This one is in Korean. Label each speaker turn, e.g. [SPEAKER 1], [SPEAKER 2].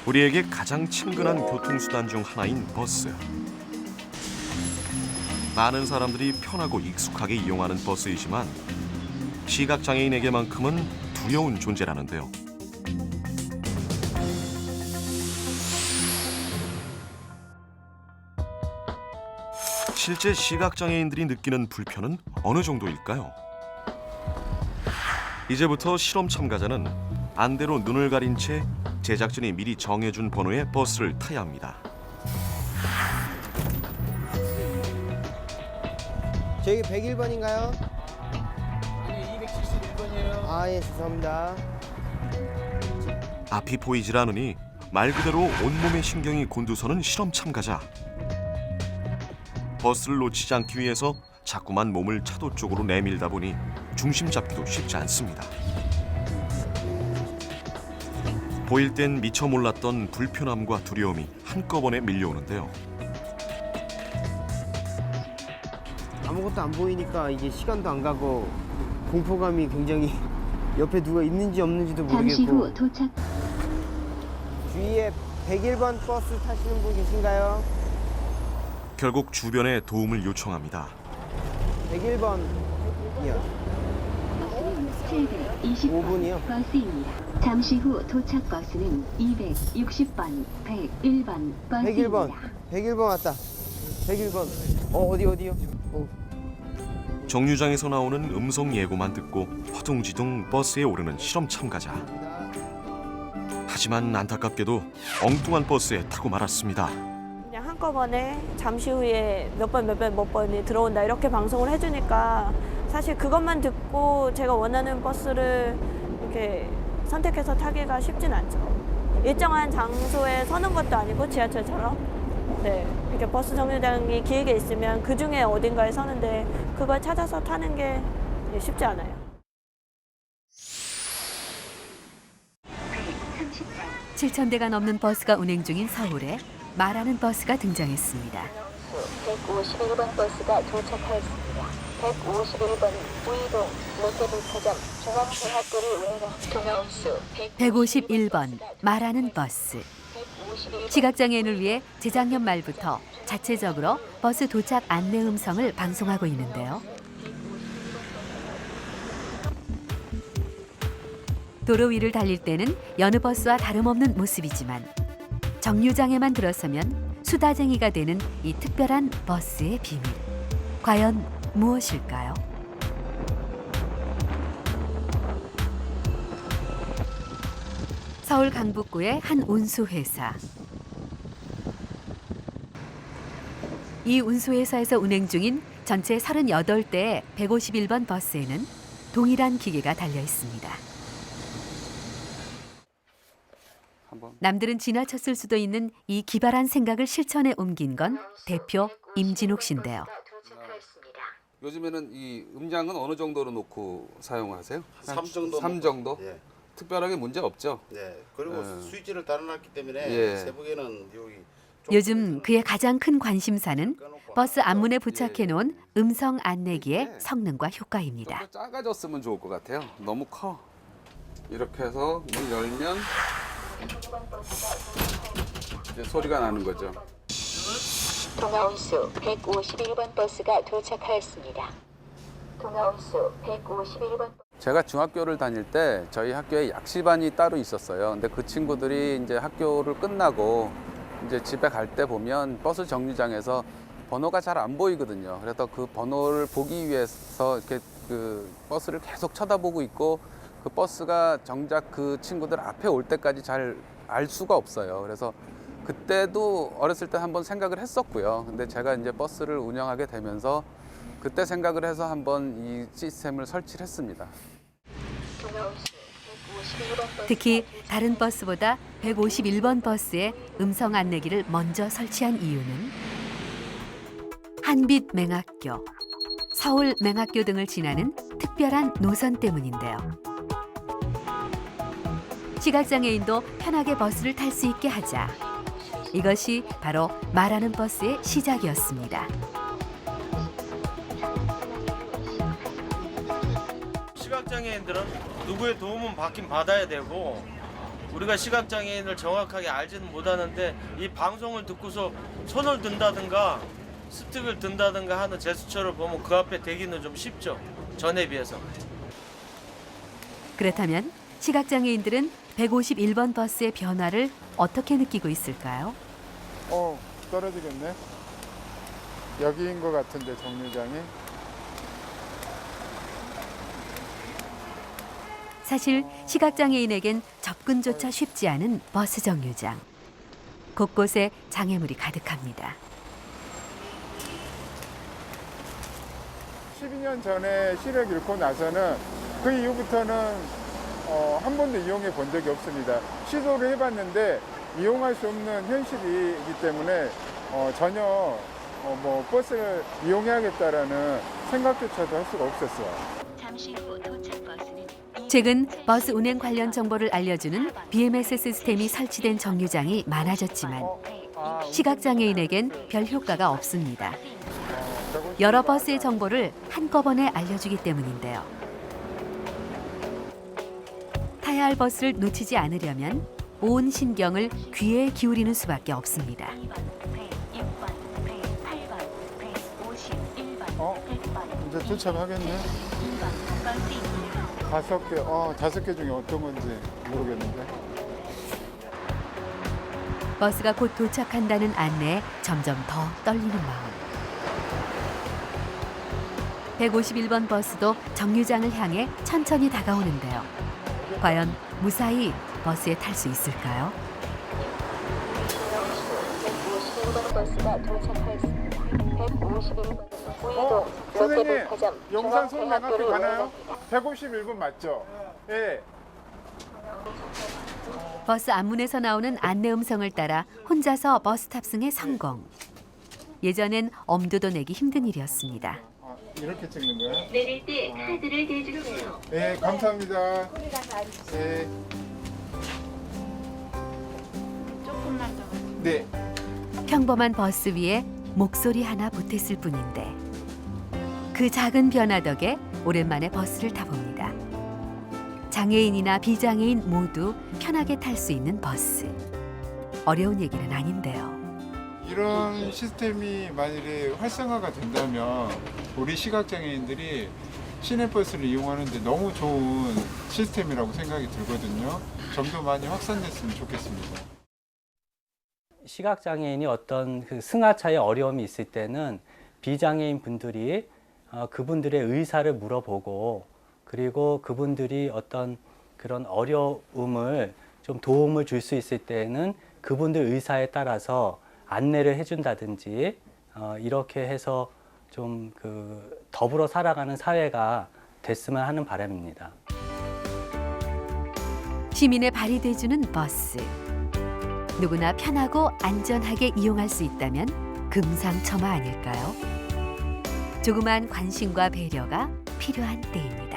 [SPEAKER 1] 우리에게 가장 친근한 교통수단 중 하나인 버스. 많은 사람들이 편하고 익숙하게 이용하는 버스이지만 시각장애인에게만큼은 두려운 존재라는데요. 실제 시각장애인들이 느끼는 불편은 어느 정도일까요? 이제부터 실험 참가자는 안대로 눈을 가린 채 제작진이 미리 정해준 번호의 버스를 타야 합니다.
[SPEAKER 2] 저기 101번인가요?
[SPEAKER 3] 아니 271번이에요.
[SPEAKER 2] 아, 예, 죄송합니다.
[SPEAKER 1] 앞이 보이질 않으니 말 그대로 온몸의 신경이 곤두서는 실험 참가자. 버스를 놓치지 않기 위해서 자꾸만 몸을 차도 쪽으로 내밀다 보니 중심 잡기도 쉽지 않습니다. 보일 땐 미처 몰랐던 불편함과 두려움이 한꺼번에 밀려오는데요.
[SPEAKER 2] 아무것도 안 보이니까 이게 시간도 안 가고 공포감이 굉장히 옆에 누가 있는지 없는지도
[SPEAKER 4] 잠시
[SPEAKER 2] 모르겠고.
[SPEAKER 4] 후 도착.
[SPEAKER 2] 주위에 101번 버스 타시는 분 계신가요?
[SPEAKER 1] 결국 주변에 도움을 요청합니다.
[SPEAKER 2] 101번이요.
[SPEAKER 4] 720번 버스입니다. 잠시 후 도착 버스는 260번, 101번 버스입니다.
[SPEAKER 2] 101번 왔다. 101번. 어디요?
[SPEAKER 1] 정류장에서 나오는 음성 예고만 듣고 허둥지둥 버스에 오르는 실험 참가자. 하지만 안타깝게도 엉뚱한 버스에 타고 말았습니다.
[SPEAKER 5] 그냥 한꺼번에 잠시 후에 몇 번이 들어온다 이렇게 방송을 해주니까 사실 그것만 듣고 제가 원하는 버스를 이렇게 선택해서 타기가 쉽진 않죠. 일정한 장소에 서는 것도 아니고 지하철처럼 네, 이렇게 버스 정류장이 길게 있으면 그 중에 어딘가에 서는데 그걸 찾아서 타는 게 쉽지 않아요.
[SPEAKER 6] 7,000대가 넘는 버스가 운행 중인 서울에 말하는 버스가 등장했습니다.
[SPEAKER 4] 151번 버스가 도착하였습니다. 151번 우이동 롯데백화점 중앙대학교를 운행한 동아운수
[SPEAKER 6] 151번 말하는 버스. 시각장애인을 위해 재작년 말부터 자체적으로 버스 도착 안내 음성을 방송하고 있는데요. 도로 위를 달릴 때는 여느 버스와 다름없는 모습이지만 정류장에만 들어서면 수다쟁이가 되는 이 특별한 버스의 비밀. 과연 무엇일까요? 서울 강북구의 한 운수회사. 이 운수회사에서 운행 중인 전체 38대의 151번 버스에는 동일한 기계가 달려 있습니다. 남들은 지나쳤을 수도 있는 이 기발한 생각을 실천에 옮긴 건 대표 임진욱 씨인데요.
[SPEAKER 3] 요즘에는 이 음량은 어느 정도로 놓고 사용하세요?
[SPEAKER 7] 3 정도.
[SPEAKER 3] 3 정도?
[SPEAKER 7] 예.
[SPEAKER 3] 특별하게 문제 없죠?
[SPEAKER 7] 네. 그리고
[SPEAKER 3] 예.
[SPEAKER 7] 스위치를 달아놨기 때문에
[SPEAKER 3] 예.
[SPEAKER 7] 새벽에는 여기
[SPEAKER 6] 요즘 그의 가장 큰 관심사는 버스 앞문에 부착해 놓은 음성 안내기의 성능과 효과입니다.
[SPEAKER 3] 좀 더 작아졌으면 좋을 것 같아요. 너무 커. 이렇게 해서 문 열면 이제 소리가 나는 거죠.
[SPEAKER 4] 동아운수 151번 버스가 도착하였습니다. 동아운수 151번
[SPEAKER 3] 제가 중학교를 다닐 때 저희 학교에 약시반이 따로 있었어요. 근데 그 친구들이 이제 학교를 끝나고 이제 집에 갈 때 보면 버스 정류장에서 번호가 잘 안 보이거든요. 그래서 그 번호를 보기 위해서 이렇게 그 버스를 계속 쳐다보고 있고 그 버스가 정작 그 친구들 앞에 올 때까지 잘 알 수가 없어요. 그래서 그때도 어렸을 때 한번 생각을 했었고요. 근데 제가 이제 버스를 운영하게 되면서 그때 생각을 해서 한번 이 시스템을 설치를 했습니다.
[SPEAKER 6] 특히 다른 버스보다 151번 버스에 음성 안내기를 먼저 설치한 이유는 한빛 맹학교, 서울 맹학교 등을 지나는 특별한 노선 때문인데요. 시각장애인도 편하게 버스를 탈 수 있게 하자. 이것이 바로 말하는 버스의 시작이었습니다.
[SPEAKER 8] 시각장애인들은 누구의 도움은 받긴 받아야 되고 우리가 시각장애인을 정확하게 알지는 못하는데 이 방송을 듣고서 손을 든다든가 스틱을 든다든가 하는 제스처를 보면 그 앞에 대기는 좀 쉽죠. 전에 비해서.
[SPEAKER 6] 그렇다면 시각장애인들은 151번 버스의 변화를 어떻게 느끼고 있을까요?
[SPEAKER 9] 떨어지겠네. 여기인 것 같은데 정류장이.
[SPEAKER 6] 사실 시각장애인에겐 접근조차 쉽지 않은 버스 정류장. 곳곳에 장애물이 가득합니다.
[SPEAKER 9] 12년 전에 시력 잃고 나서는 그 이후부터는 한 번도 이용해 본 적이 없습니다. 시도를 해봤는데 이용할 수 없는 현실이기 때문에 전혀 뭐 버스를 이용해야겠다라는 생각조차도 할 수가 없었어요.
[SPEAKER 4] 잠시 후 도착 버스는
[SPEAKER 6] 최근 버스 운행 관련 정보를 알려주는 BMS 시스템이 설치된 정류장이 많아졌지만 시각장애인에겐 별 효과가 없습니다. 여러 버스의 정보를 한꺼번에 알려주기 때문인데요. 타야 할 버스를 놓치지 않으려면 온 신경을 귀에 기울이는 수밖에 없습니다.
[SPEAKER 4] 106번, 108번, 151번, 100번,
[SPEAKER 9] 이제 도착하겠네.
[SPEAKER 4] 2번 버스입니다.
[SPEAKER 9] 5개 중에 어떤 건지 모르겠는데.
[SPEAKER 6] 버스가 곧 도착한다는 안내에 점점 더 떨리는 마음. 151번 버스도 정류장을 향해 천천히 다가오는데요. 과연 무사히 버스에 탈 수 있을까요?
[SPEAKER 4] 151번 버스가 도착하였습니다. 151번 우이동
[SPEAKER 9] 선생님,
[SPEAKER 4] 롯데백화점
[SPEAKER 9] 영산 송명학교
[SPEAKER 4] 중앙대학교를
[SPEAKER 9] 가나요?
[SPEAKER 4] 운행합니다.
[SPEAKER 9] 151번 맞죠? 예.
[SPEAKER 6] 버스 앞문에서 나오는 안내 음성을 따라 혼자서 버스 탑승에 성공. 예전엔 엄두도 내기 힘든 일이었습니다.
[SPEAKER 9] 이렇게 찍는 거야?
[SPEAKER 4] 내릴 때 카드를 대주세요.
[SPEAKER 9] 네, 감사합니다. 네.
[SPEAKER 5] 조금만 더.
[SPEAKER 9] 네.
[SPEAKER 6] 평범한 버스 위에 목소리 하나 보탰을 뿐인데 그 작은 변화 덕에 오랜만에 버스를 타봅니다. 장애인이나 비장애인 모두 편하게 탈 수 있는 버스. 어려운 얘기는 아닌데요.
[SPEAKER 9] 이런 시스템이 만일에 활성화가 된다면 우리 시각장애인들이 시내버스를 이용하는데 너무 좋은 시스템이라고 생각이 들거든요. 좀 더 많이 확산됐으면 좋겠습니다.
[SPEAKER 10] 시각장애인이 어떤 그 승하차에 어려움이 있을 때는 비장애인 분들이 그분들의 의사를 물어보고 그리고 그분들이 어떤 그런 어려움을 좀 도움을 줄 수 있을 때는 그분들 의사에 따라서 안내를 해준다든지 이렇게 해서 좀 그 더불어 살아가는 사회가 됐으면 하는 바람입니다.
[SPEAKER 6] 시민의 발이 돼주는 버스. 누구나 편하고 안전하게 이용할 수 있다면 금상첨화 아닐까요? 조그만 관심과 배려가 필요한 때입니다.